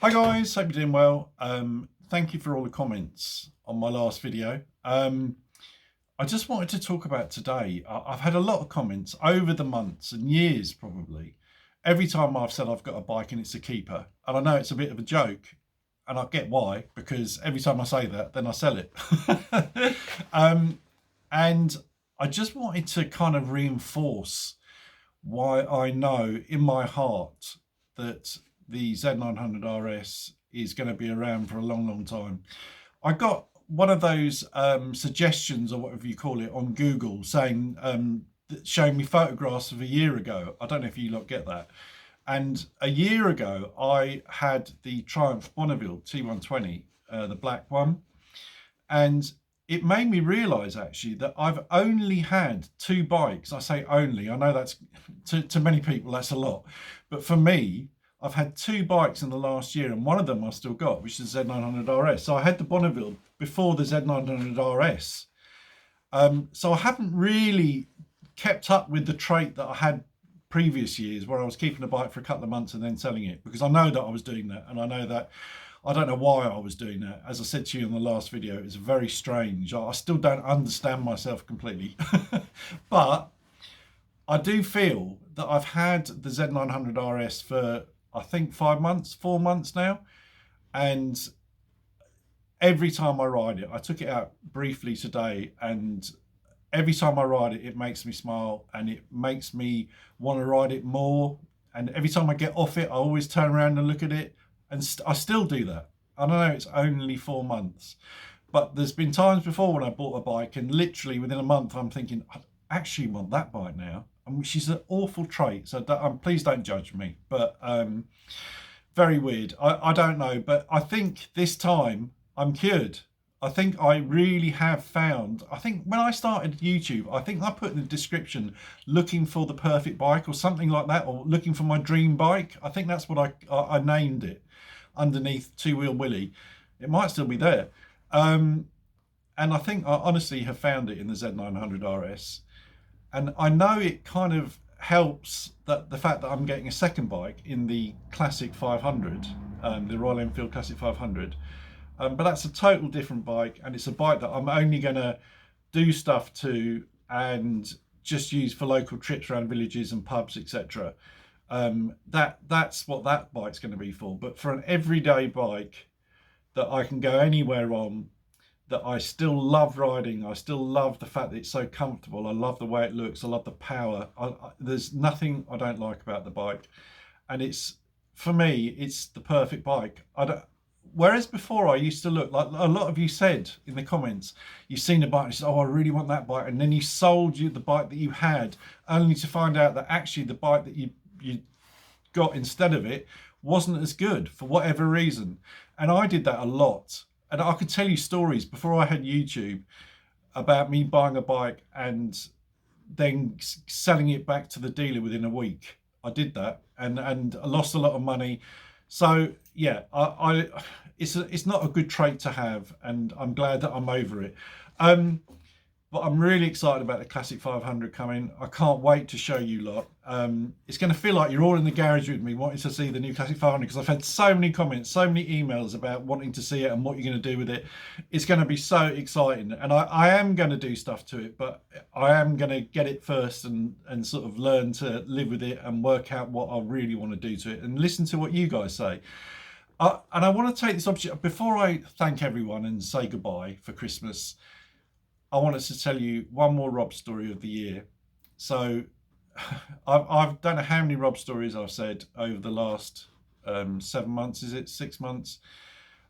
Hi guys, hope you're doing well. Thank you for all the comments on my last video. I just wanted to talk about today. I've had a lot of comments over the months and years probably. Every time I've said I've got a bike and it's a keeper, and I know it's a bit of a joke, and I get why, because every time I say that, then I sell it. And I just wanted to kind of reinforce why I know in my heart that the Z900RS is going to be around for a long, long time. I got one of those suggestions or whatever you call it on Google saying, showing me photographs of a year ago. I don't know if you lot get that. And a year ago, I had the Triumph Bonneville T120, the black one. And it made me realise actually that I've only had two bikes. I say only, I know that's to many people that's a lot, but for me, I've had two bikes in the last year, and one of them I've still got, which is the Z900RS. So I had the Bonneville before the Z900RS. So I haven't really kept up with the trait that I had previous years, where I was keeping a bike for a couple of months and then selling it, because I know that I was doing that, and I know that I don't know why I was doing that. As I said to you in the last video, it was very strange. I still don't understand myself completely. But I do feel that I've had the Z900RS for, I think, 5 months, 4 months now. And every time I ride it, I took it out briefly today, and every time I ride it, it makes me smile and it makes me want to ride it more. And every time I get off it, I always turn around and look at it. And I still do that. I know it's only 4 months, but there's been times before when I bought a bike and literally within a month I'm thinking, I actually want that bike now, which is an awful trait. So please don't judge me, but very weird. I don't know, but I think this time I'm cured. I think I really have found, I think when I started YouTube, I think I put in the description looking for the perfect bike or something like that, or looking for my dream bike. I think that's what I named it, underneath Two Wheel Willie. It might still be there. And I think I honestly have found it in the Z900RS. And I know it kind of helps that the fact that I'm getting a second bike in the Classic 500, the Royal Enfield Classic 500. But that's a total different bike, and it's a bike that I'm only going to do stuff to and just use for local trips around villages and pubs, etc. That's what that bike's going to be for. But for an everyday bike that I can go anywhere on, that I still love riding, I still love the fact that it's so comfortable, I love the way it looks, I love the power. There's nothing I don't like about the bike, and it's, for me, it's the perfect bike. Whereas before I used to look like a lot of you said in the comments, you've seen a bike and you said, oh, I really want that bike, and then you sold you the bike that you had, only to find out that actually the bike that you got instead of it wasn't as good for whatever reason. And I did that a lot, and I could tell you stories before I had YouTube about me buying a bike and then selling it back to the dealer within a week. I did that, and I lost a lot of money. So yeah, it's not a good trait to have, and I'm glad that I'm over it. But I'm really excited about the Classic 500 coming. I can't wait to show you lot. It's going to feel like you're all in the garage with me wanting to see the new Classic 500, because I've had so many comments, so many emails about wanting to see it and what you're going to do with it. It's going to be so exciting, and I am going to do stuff to it, but I am going to get it first and sort of learn to live with it and work out what I really want to do to it and listen to what you guys say. And I want to take this opportunity, before I thank everyone and say goodbye for Christmas, I wanted to tell you one more Rob story of the year. So I don't know how many Rob stories I've said over the last 7 months, is it 6 months?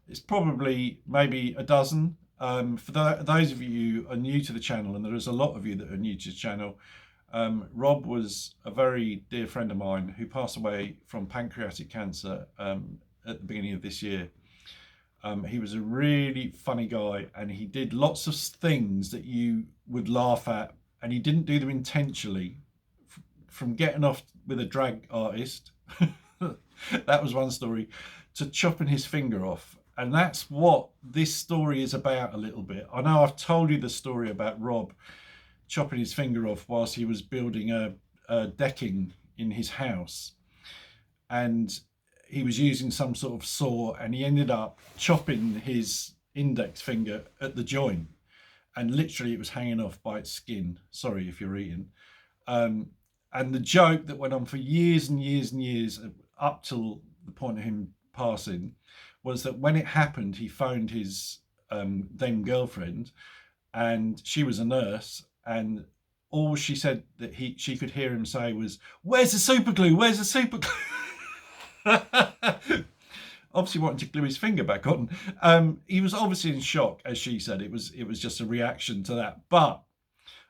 It's probably maybe a dozen. For those of you who are new to the channel, and there is a lot of you that are new to the channel, Rob was a very dear friend of mine who passed away from pancreatic cancer at the beginning of this year. He was a really funny guy, and he did lots of things that you would laugh at, and he didn't do them intentionally. From getting off with a drag artist, that was one story, to chopping his finger off. And that's what this story is about a little bit. I know I've told you the story about Rob chopping his finger off whilst he was building a decking in his house. And he was using some sort of saw, and he ended up chopping his index finger at the joint, and literally it was hanging off by its skin. Sorry if you're eating. And the joke that went on for years and years and years, up till the point of him passing, was that when it happened, he phoned his then girlfriend, and she was a nurse, and all she said that she could hear him say was, "Where's the super glue? Where's the super glue?" Obviously wanting to glue his finger back on. He was obviously in shock, as she said. It was just a reaction to that. But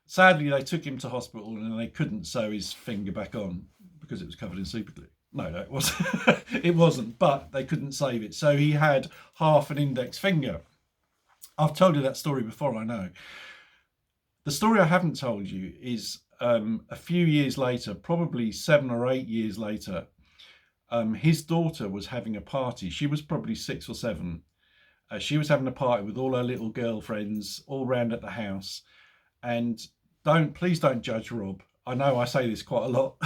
sadly, they took him to hospital and they couldn't sew his finger back on because it was covered in super glue. No, it wasn't. It wasn't, but they couldn't save it. So he had half an index finger. I've told you that story before, I know. The story I haven't told you is a few years later, probably 7 or 8 years later, his daughter was having a party. She was probably 6 or 7. She was having a party with all her little girlfriends all round at the house. And please don't judge Rob. I know I say this quite a lot.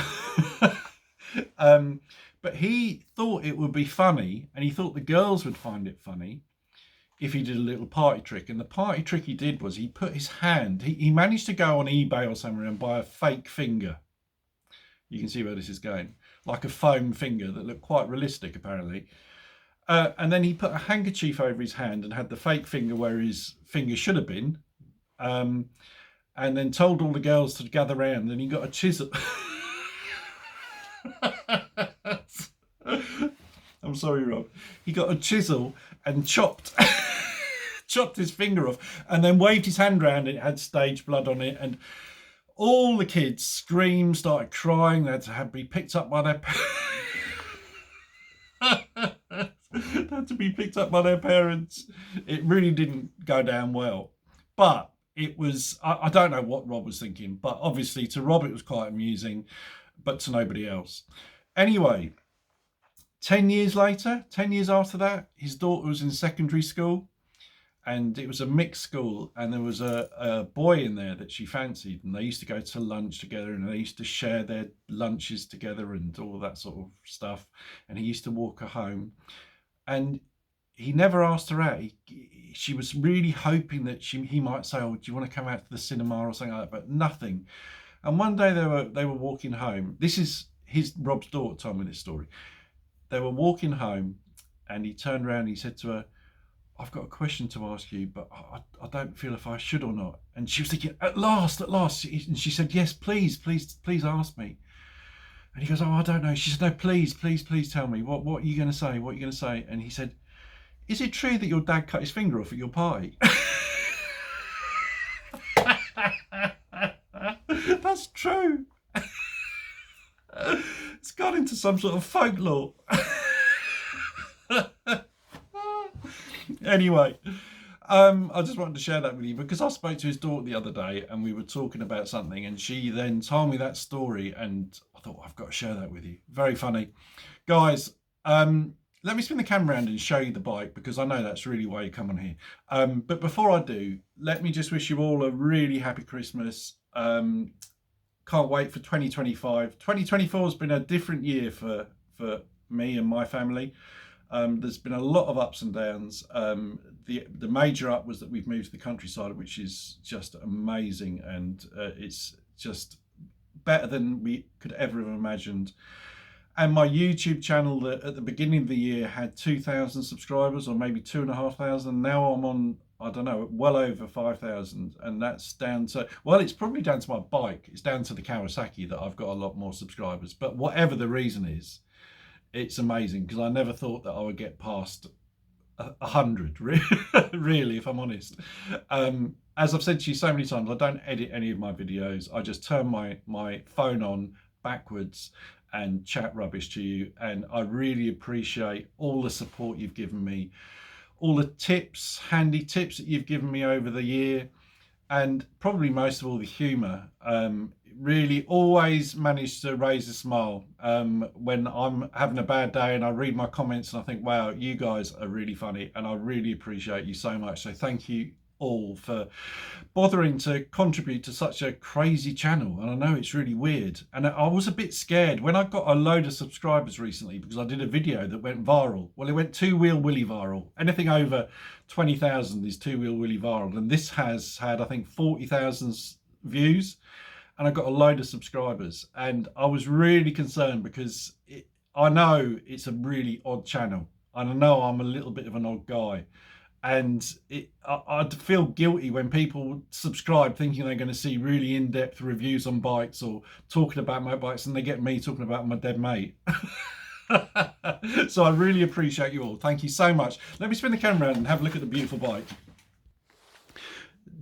But he thought it would be funny, and he thought the girls would find it funny if he did a little party trick. And the party trick he did was he put his hand, he managed to go on eBay or somewhere and buy a fake finger. You can see where this is going. Like a foam finger that looked quite realistic, apparently. And then he put a handkerchief over his hand and had the fake finger where his finger should have been. And then told all the girls to gather round, and he got a chisel. I'm sorry, Rob. He got a chisel and chopped his finger off, and then waved his hand around, and it had stage blood on it, and all the kids screamed, started crying. They had to be picked up by their they had to be picked up by their parents. It really didn't go down well, but it was, I don't know what Rob was thinking, but obviously to Rob it was quite amusing, but to nobody else. Anyway, 10 years later, 10 years after that, his daughter was in secondary school, and it was a mixed school, and there was a boy in there that she fancied, and they used to go to lunch together, and they used to share their lunches together and all that sort of stuff, and he used to walk her home, and he never asked her out. She was really hoping that he might say, "Oh, do you want to come out to the cinema or something like that?" But nothing. And one day they were walking home. This is Rob's daughter told me this story. They were walking home, and he turned around and he said to her, "I've got a question to ask you, but I don't feel if I should or not." And she was thinking, at last. And she said, "Yes, please ask me." And he goes, "Oh, I don't know." She said, "No, please tell me. What are you going to say? What are you going to say?" And he said, "Is it true that your dad cut his finger off at your party?" That's true. It's gone into some sort of folklore. Anyway, I just wanted to share that with you because I spoke to his daughter the other day, and we were talking about something, and she then told me that story, and I thought, I've got to share that with you. Very funny. Guys, let me spin the camera around and show you the bike, because I know that's really why you come on here. But before I do, let me just wish you all a really happy Christmas. Can't wait for 2025. 2024 has been a different year for me and my family. There's been a lot of ups and downs. The major up was that we've moved to the countryside, which is just amazing, and it's just better than we could ever have imagined. And my YouTube channel that at the beginning of the year had 2,000 subscribers, or maybe 2,500. Now I'm on, I don't know, well over 5,000. And that's down to, well, it's probably down to my bike. It's down to the Kawasaki that I've got a lot more subscribers. But whatever the reason is, it's amazing, because I never thought that I would get past 100, really, if I'm honest. As I've said to you so many times, I don't edit any of my videos. I just turn my phone on backwards and chat rubbish to you, and I really appreciate all the support you've given me, all the tips, handy tips that you've given me over the year, and probably most of all the humour. Really always manage to raise a smile when I'm having a bad day and I read my comments and I think, wow, you guys are really funny, and I really appreciate you so much. So thank you all for bothering to contribute to such a crazy channel. And I know it's really weird. And I was a bit scared when I got a load of subscribers recently because I did a video that went viral. Well, it went Two Wheel Willy viral. Anything over 20,000 is Two Wheel Willy viral. And this has had, I think, 40,000 views. And I got a load of subscribers. And I was really concerned because I know it's a really odd channel. And I know I'm a little bit of an odd guy. And I'd feel guilty when people subscribe thinking they're going to see really in-depth reviews on bikes or talking about motorbikes, and they get me talking about my dead mate. So I really appreciate you all. Thank you so much. Let me spin the camera around and have a look at the beautiful bike.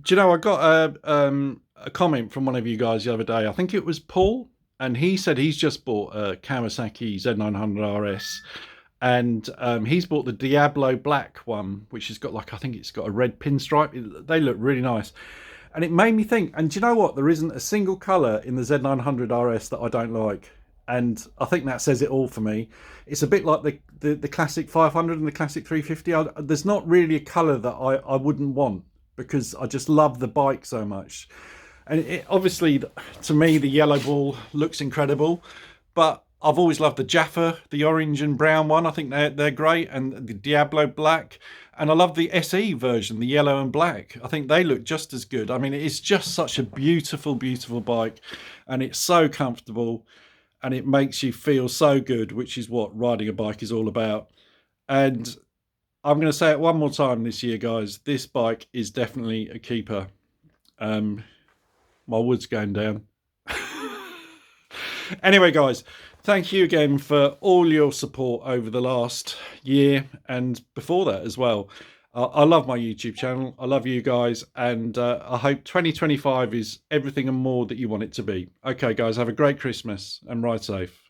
Do you know, I got a comment from one of you guys the other day. I think it was Paul, and he said he's just bought a Kawasaki Z900RS. And he's bought the Diablo Black one, which has got like, I think it's got a red pinstripe. They look really nice. And it made me think, and do you know what? There isn't a single colour in the Z900RS that I don't like. And I think that says it all for me. It's a bit like the classic 500 and the classic 350. There's not really a colour that I wouldn't want because I just love the bike so much. And obviously, to me, the yellow ball looks incredible. But I've always loved the Jaffa, the orange and brown one. I think they're great. And the Diablo Black. And I love the SE version, the yellow and black. I think they look just as good. I mean, it's just such a beautiful, beautiful bike. And it's so comfortable. And it makes you feel so good, which is what riding a bike is all about. And I'm going to say it one more time this year, guys. This bike is definitely a keeper. My wood's going down. Anyway, guys, thank you again for all your support over the last year and before that as well. I love my YouTube channel. I love you guys. And I hope 2025 is everything and more that you want it to be. Okay, guys, have a great Christmas and ride safe.